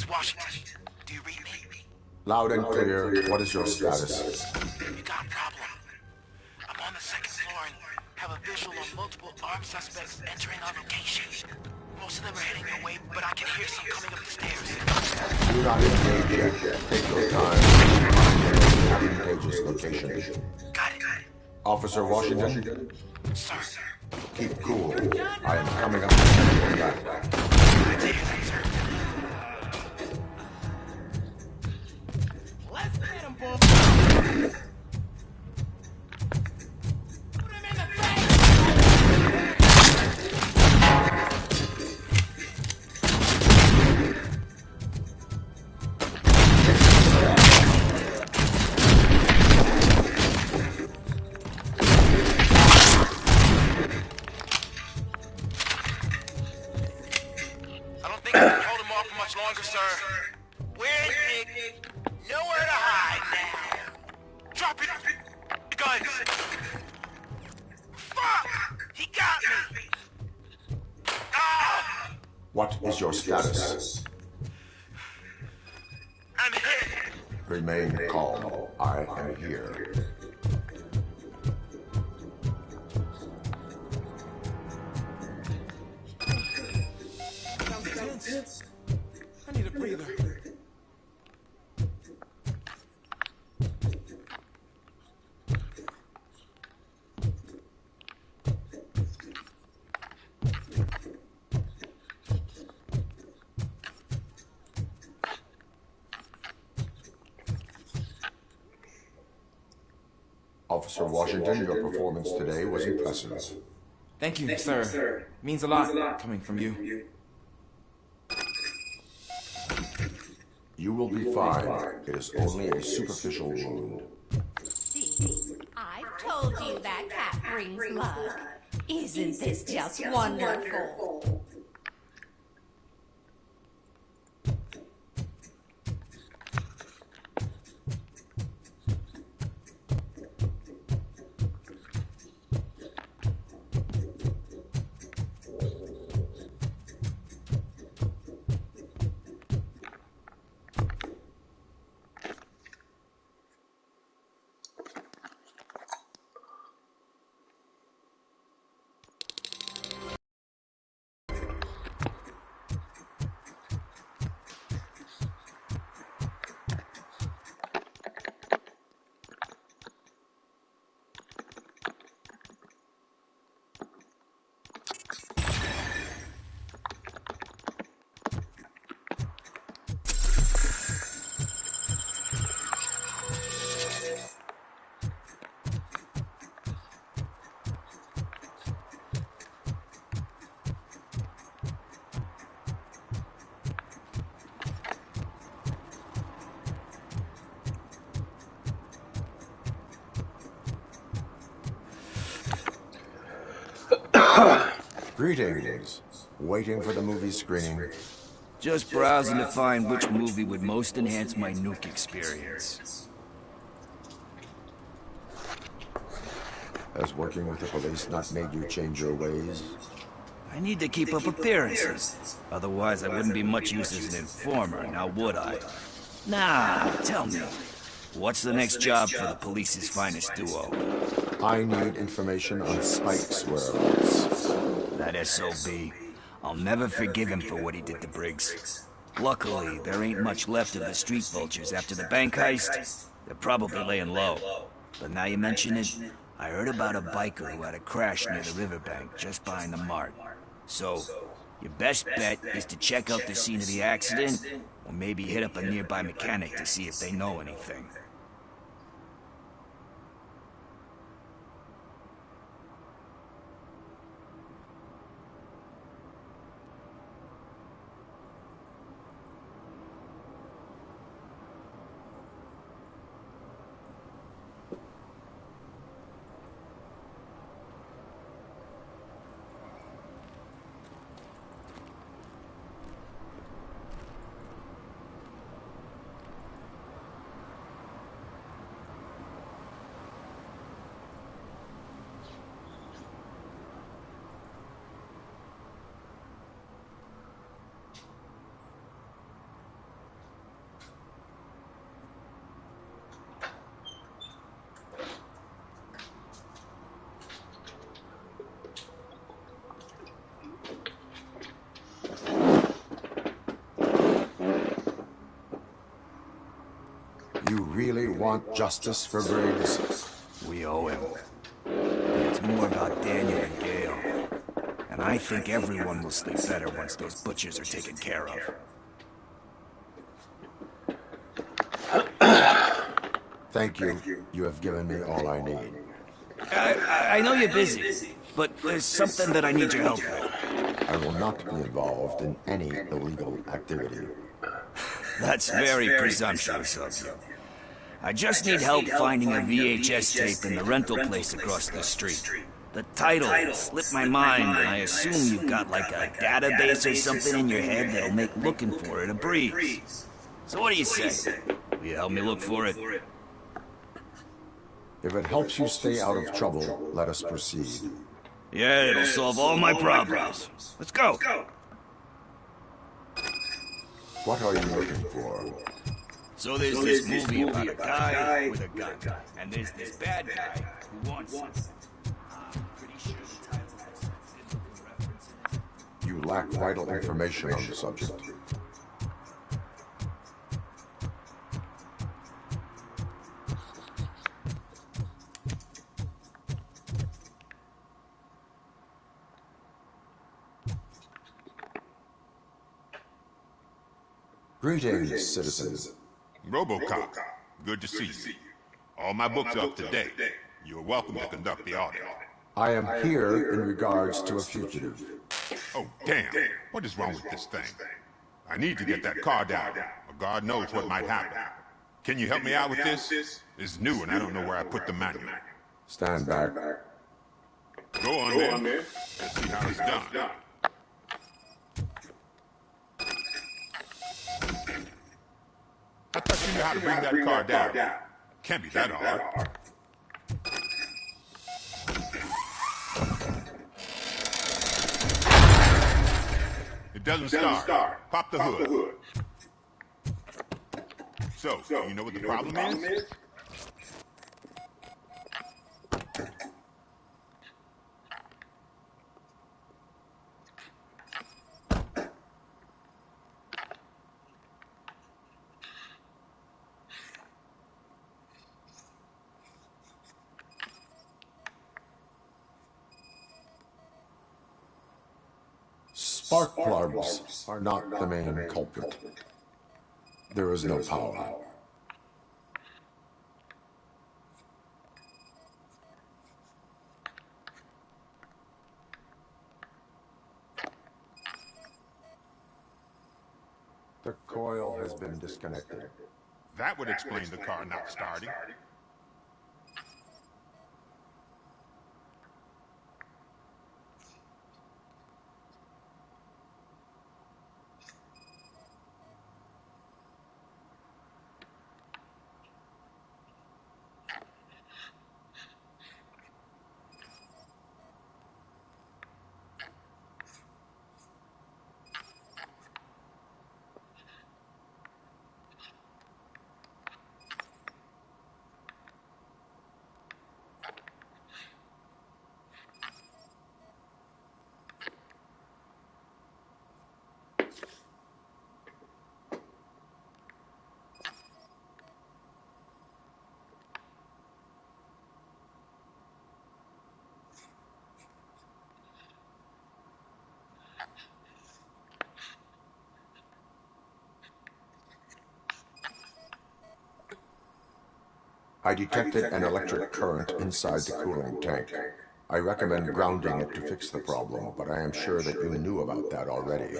Washington, do you read me? Loud and clear. What is your status? You got a problem. I'm on the second floor and have a visual on multiple armed suspects entering our location. Most of them are heading your way, but I can hear some coming up the stairs. Do not engage yet. Take your time. Find an advantageous location. Got it. Officer Washington? Sir. Keep cool. I am coming up to your back. Let's get him, boy. Longer, sir. We're in big. Nowhere to hide now. Drop it. The guns. Fuck! He got me. Ah! What is your status? I'm hit. Remain calm. I am here. Sounds tense. I need a breather. Officer Washington, your performance today was impressive. Thank you, sir. Means a lot coming from you. You will be fine. It is only a superficial wound. See, I've told you that cat brings luck. Isn't this just wonderful? Greetings. Waiting for the movie screening. Just browsing to find which movie would most enhance my nuke experience. Has working with the police not made you change your ways? I need to keep up appearances. Otherwise, I wouldn't be much use as an informer, now would I? Nah, tell me. What's the next job for the police's finest duo? I need information on Spike's whereabouts. That SOB. I'll never forgive him for what he did to Briggs. Luckily, there ain't much left of the street vultures after the bank heist. They're probably laying low. But now you mention it, I heard about a biker who had a crash near the riverbank just behind the mart. So, your best bet is to check out the scene of the accident, or maybe hit up a nearby mechanic to see if they know anything. You really want justice for Briggs? We owe him. But it's more about Daniel and Gale. And I think everyone will sleep better once those butchers are taken care of. Thank you. You have given me all I need. I know you're busy, but there's something that I need your help with. I will not be involved in any illegal activity. That's very presumptuous of you. I just need help finding a VHS tape in the rental place across the street. The title slipped my mind, and I assume you've got like a database or something in your head that'll make looking for it a breeze. So what do you say? Will you help me look for it? If it helps you stay out of trouble, let us proceed. Yeah, it'll solve all my problems. Let's go. What are you looking for? So there's this movie about a guy with a gun, and there's this bad guy who wants it. I'm pretty sure the title has some biblical references. You lack vital information on the subject. Greetings, citizens. Robocop, good to see you. All my books are up to date. You are welcome to conduct the audit. I am here in regards to a fugitive. Oh, damn. What is wrong with this thing? I need to get that car down, or God knows what might happen. Can you help me out with this? It's new and I don't know where I put the manual. Stand back. Go on, man. Let's see how it's done. I thought you knew how to bring that car down. Can't be that hard. It doesn't start. Pop the hood. So, you know what the problem is? Spark plugs are not the main culprit. There is no power. The coil has been disconnected. That would explain the car not starting. I detected an electric current inside the cooling tank. I recommend grounding it to fix the problem, but I am sure that you knew about that already.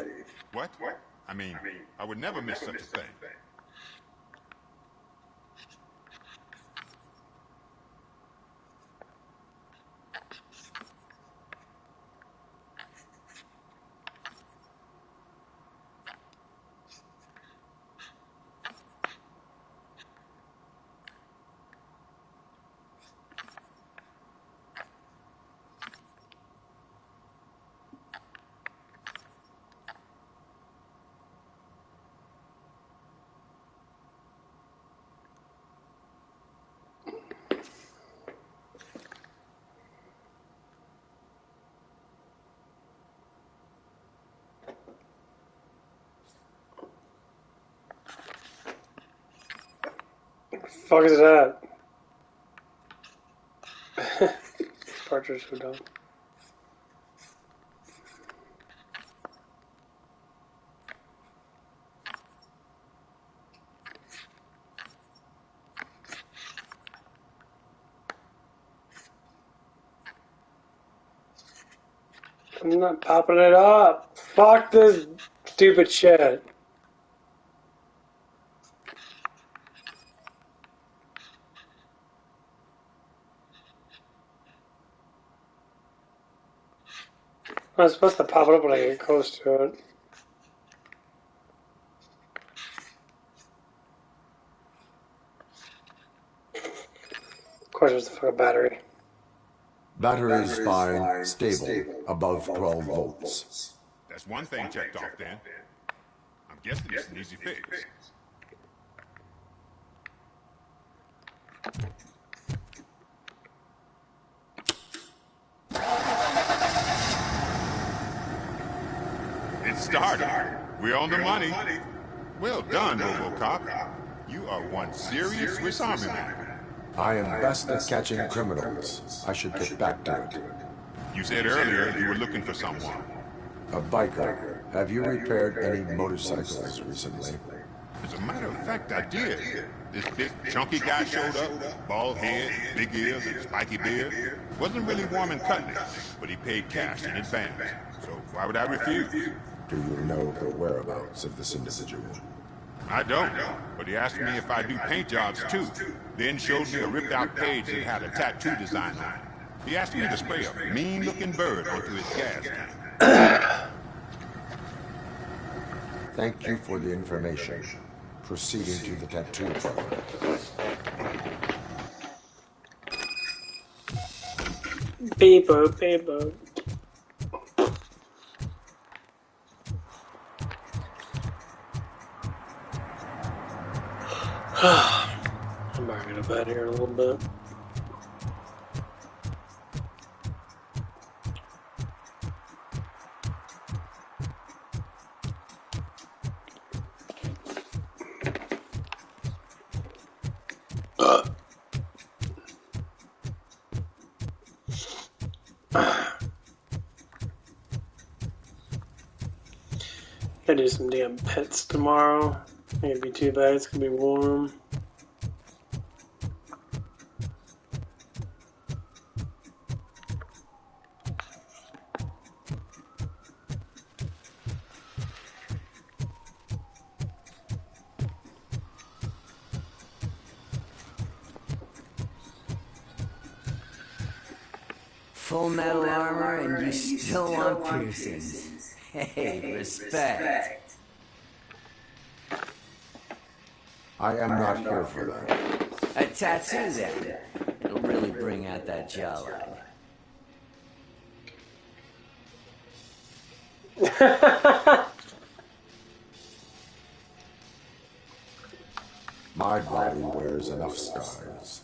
What? I mean, I would never miss such a thing. Fuck is that? Partridge so dumb. I'm not popping it up. Fuck this stupid shit. I'm supposed to pop it up when I get close to it. Of course, there's the fucking battery. Battery is fine, stable, above 12 volts. That's one thing checked off then. I'm guessing it's an easy fix. It started. We're on the money. Well done, Robocop. You are one serious Swiss Army man. I am best at catching criminals. I should get back to it. You said earlier you were looking for someone. A biker. Have you repaired any motorcycles recently? As a matter of fact, I did. This big, chunky guy showed up, bald head, big ears, and spiky beard. Wasn't really warm and cuddly, but he paid cash in advance. So why would I refuse? Do you know the whereabouts of this individual? I don't, but he asked me if I do paint jobs too. Then showed me a ripped-out page that had a tattoo design on it. He asked me to spray a mean-looking bird onto his gas tank. Thank you for the information. Proceeding to the tattoo parlor. Beepo, beepo. I'm back to bed here in a little bit. Gotta do some damn pets tomorrow. Ain't gonna be too bad, it's gonna be warm. Full metal armor and you still want piercings. Hey, respect. I am not here for that. A tattoo then. It'll really bring out that jawline. My body wears enough scars.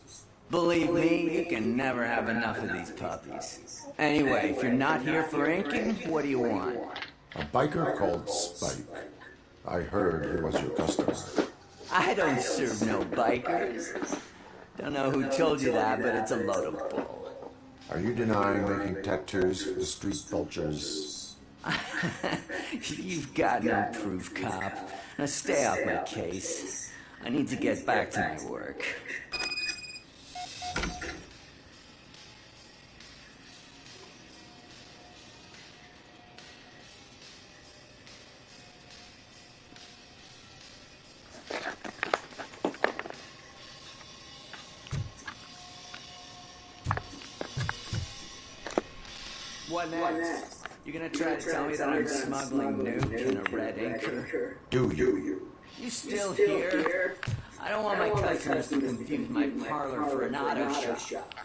Believe me, you can never have enough of these puppies. Anyway, if you're not here for inking, what do you want? A biker called Spike. I heard he was your customer. I don't serve no bikers. Don't know who told you that, but it's a load of bull. Are you denying making tattoos for the street vultures? You've got no proof, cop. Now stay off my case. I need to get back to my work. What next? You gonna try to tell me that I'm smuggling nuke in a red inker? Do you? You still here? I don't want my customers to confuse my parlor for an auto shop.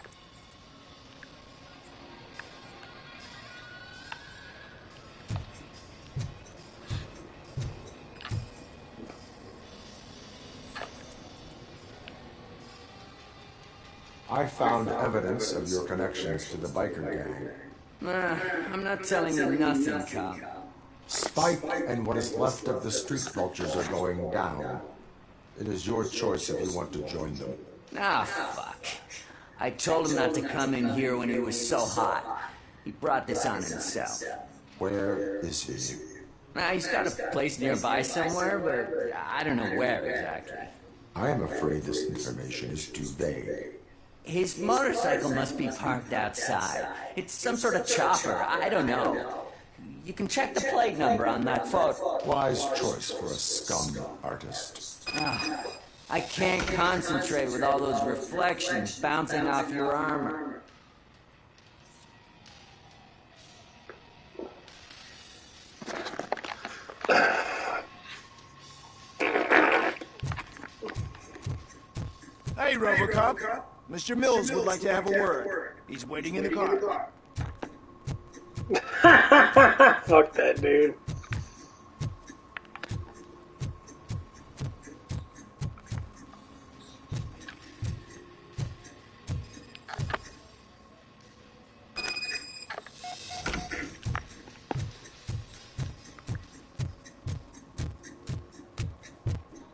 I found evidence of your connections to the biker gang. I'm not telling you nothing, cop. Spike and what is left of the street vultures are going down. It is your choice if you want to join them. Ah, fuck. I told him not to come in here when he was so hot. He brought this on himself. Where is he? He's got a place nearby somewhere, but I don't know where exactly. I am afraid this information is too vague. His motorcycle must be parked outside. It's some sort of chopper. I don't know. You can check the plate number on that photo. Wise choice for a scum artist. I can't concentrate with all those reflections bouncing off your armor. Hey, Robocop. Mr. Mills would like to have a word. He's waiting in the car. Fuck that dude.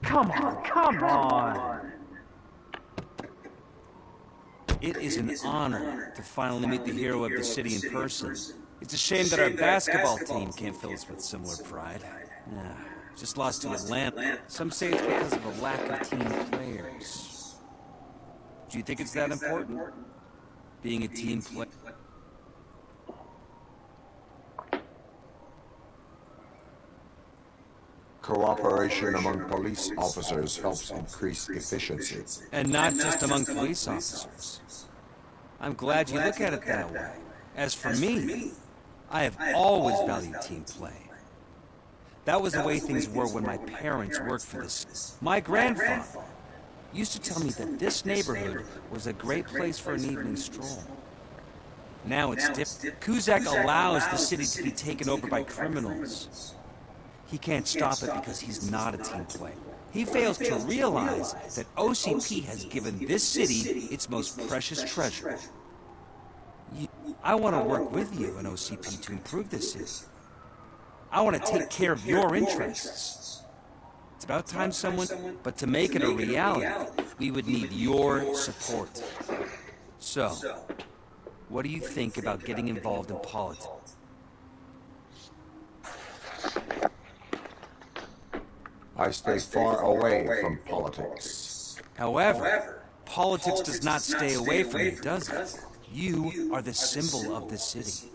Come on, come on! It is an honor to finally meet the hero of the city in person. It's a shame that our basketball team can't fill us with similar pride. Just lost to Atlanta. Some say it's because of a lack of team players. Do you think it's that important? Being a team player? Cooperation among police officers helps increase efficiency. And not just among police officers. I'm glad you look at it that way. As for me, I have always valued team play. That was the way things were when my parents worked for this. My grandfather used to tell me that this neighborhood was a great place for an evening stroll. Now it's different. Cusack allows the city to be taken over by criminals. He can't stop it because he's not a team player. He fails to realize that OCP has given this city its most precious treasure. I want to work with you and OCP to improve this city. I want to take care of your interests. It's about time someone... But to make it a reality, we would need your support. So, what do you think about getting involved in politics? I stay far away from politics. However, politics does not stay away from you, does it? You are the symbol of the city.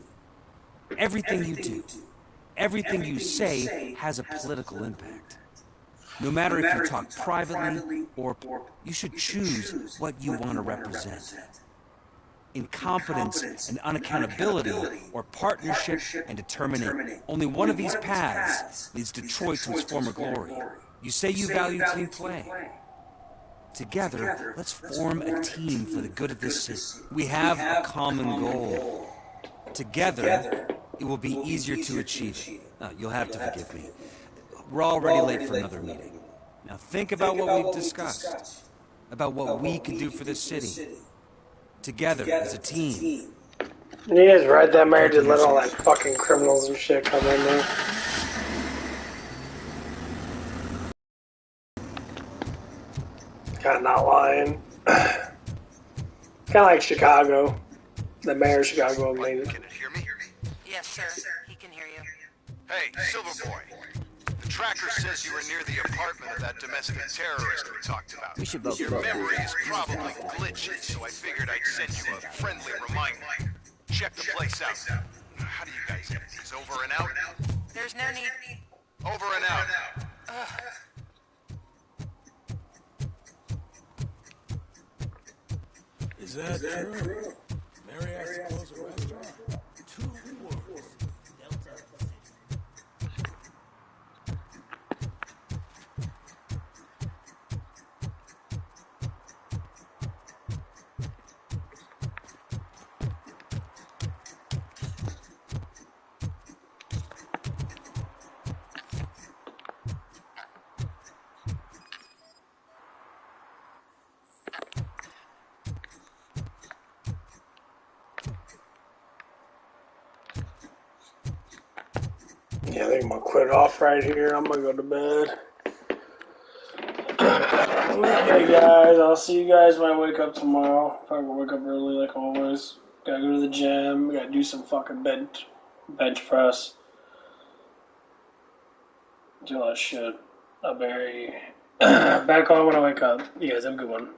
Everything you do, everything you say has a political impact. No matter if you talk privately or... You should choose what you want to represent. Incompetence and unaccountability, or partnership and determination. Only one of these paths leads Detroit to its former glory. You say you value team play. Together, let's form a team for the good of this city. We have a common goal. Together, it will be easier to achieve. You'll have to forgive me. We're already late for another meeting. Now think about what we've discussed. About what we could do for this city. Together, as a team. He is right, that mayor did let all that fucking criminals and shit come in there. Kinda not lying. Kinda like Chicago. The mayor of Chicago made it. Can it hear me? Yes, sir. He can hear you. Hey, Silverboy. The tracker says you were near the apartment of that domestic terrorist we talked about. We should vote Your for memory is probably glitchy, so I figured I'd send you a friendly reminder. Check the place out. How do you guys get these? Over and out? There's no need. Over and out. Is that true? Mary has to close a restaurant. 2 words. Yeah, I think I'm gonna quit off right here. I'm gonna go to bed. Okay, guys, I'll see you guys when I wake up tomorrow. Probably gonna wake up early like always. Gotta go to the gym. Gotta do some fucking bench press. Do all that shit. I'll be back on when I wake up. You guys have a good one.